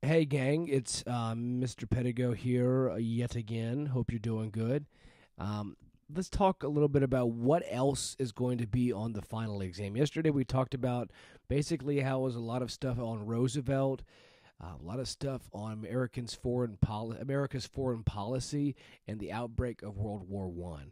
Hey, gang, it's Mr. Pedigo here yet again. Hope you're doing good. Let's talk a little bit about what else is going to be on the final exam. Yesterday, we talked about basically how it was a lot of stuff on Roosevelt, a lot of stuff on America's foreign policy, and the outbreak of World War I.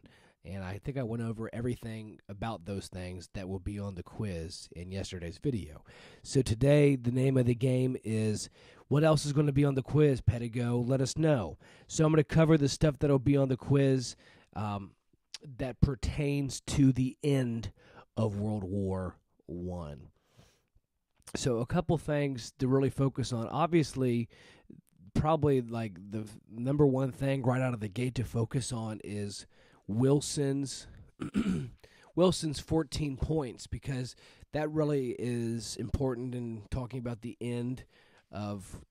And I think I went over everything about those things that will be on the quiz in yesterday's video. So today, the name of the game is, what else is going to be on the quiz, Pedigo? Let us know. So I'm going to cover the stuff that will be on the quiz that pertains to the end of World War I. So a couple things to really focus on. Obviously, probably like the number one thing right out of the gate to focus on is Wilson's 14 points, because that really is important in talking about the end of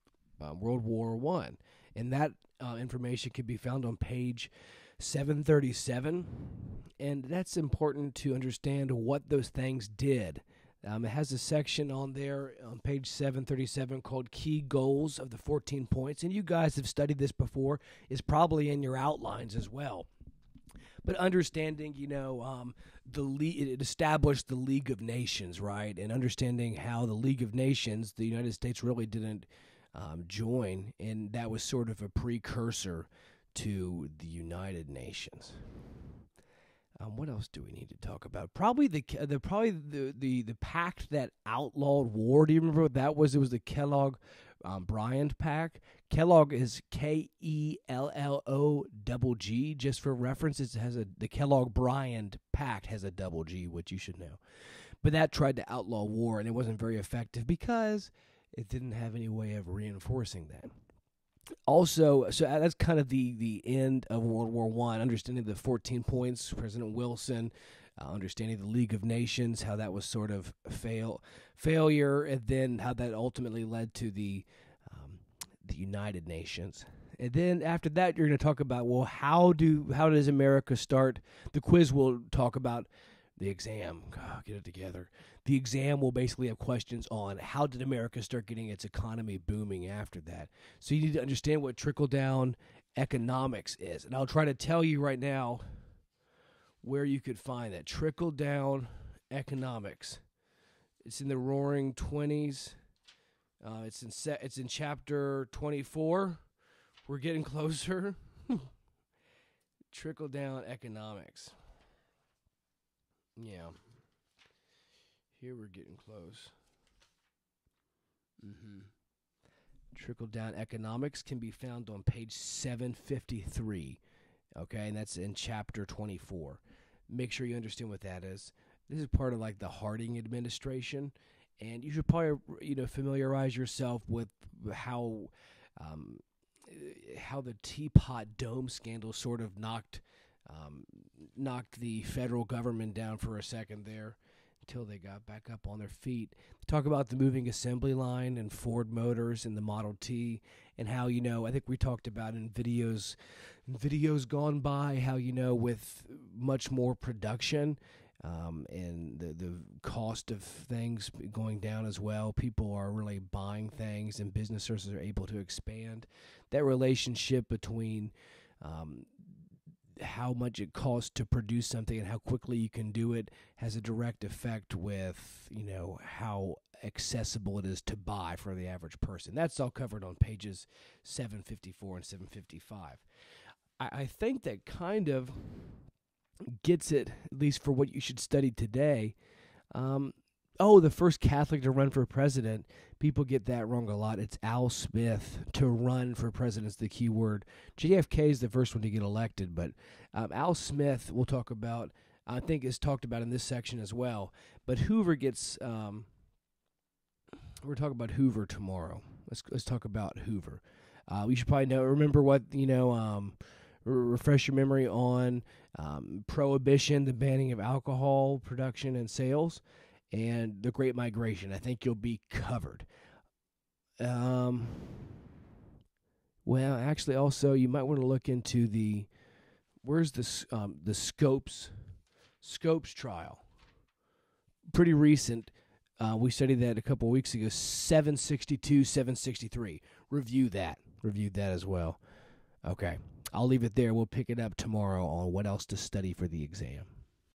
World War I. And that information can be found on page 737, and that's important to understand what those things did. It has a section on there on page 737 called Key Goals of the 14 Points, and you guys have studied this before. It's probably in your outlines as well. But understanding, it established the League of Nations, right? And understanding how the League of Nations, the United States really didn't join, and that was sort of a precursor to the United Nations. What else do we need to talk about? Probably the pact that outlawed war. Do you remember what that was? It was the Kellogg-Briand Pact. Kellogg is K-E-L-L-O-G-G. Just for reference, the Kellogg-Briand Pact has a double G, which you should know. But that tried to outlaw war, and it wasn't very effective because it didn't have any way of reinforcing that. Also, so that's kind of the end of World War I, understanding the 14 points, President Wilson, understanding the League of Nations, how that was sort of failure, and then how that ultimately led to the United Nations. And then after that, you're going to talk about, well, how does America start? The quiz will talk about the exam. God, get it together. The exam will basically have questions on how did America start getting its economy booming after that. So you need to understand what trickle-down economics is. And I'll try to tell you right now where you could find that. Trickle-down economics. It's in the Roaring Twenties. It's in chapter 24. We're getting closer. Trickle-down economics. Yeah. Here we're getting close. Trickle-down economics can be found on page 753. Okay, and that's in chapter 24. Make sure you understand what that is. This is part of like the Harding administration, and you should probably familiarize yourself with how the Teapot Dome scandal sort of knocked the federal government down for a second there until they got back up on their feet. Talk about the moving assembly line and Ford Motors and the Model T, and how, I think we talked about in videos gone by, how, with much more production and the cost of things going down as well, people are really buying things and businesses are able to expand. That relationship between how much it costs to produce something and how quickly you can do it has a direct effect with, how accessible it is to buy for the average person. That's all covered on pages 754 and 755. I think that kind of gets it, at least for what you should study today. The first Catholic to run for president. People get that wrong a lot. It's Al Smith. To run for president is the key word. JFK is the first one to get elected, but Al Smith we'll talk about, I think is talked about in this section as well. But Hoover gets, we're talking about Hoover tomorrow. Let's talk about Hoover. You should probably remember what, refresh your memory on prohibition, the banning of alcohol production and sales, and the Great Migration. I think you'll be covered. Well, actually, also you might want to look into the Scopes trial. Pretty recent. We studied that a couple weeks ago, 762, 763. Review that. Reviewed that as well. Okay. I'll leave it there. We'll pick it up tomorrow on what else to study for the exam.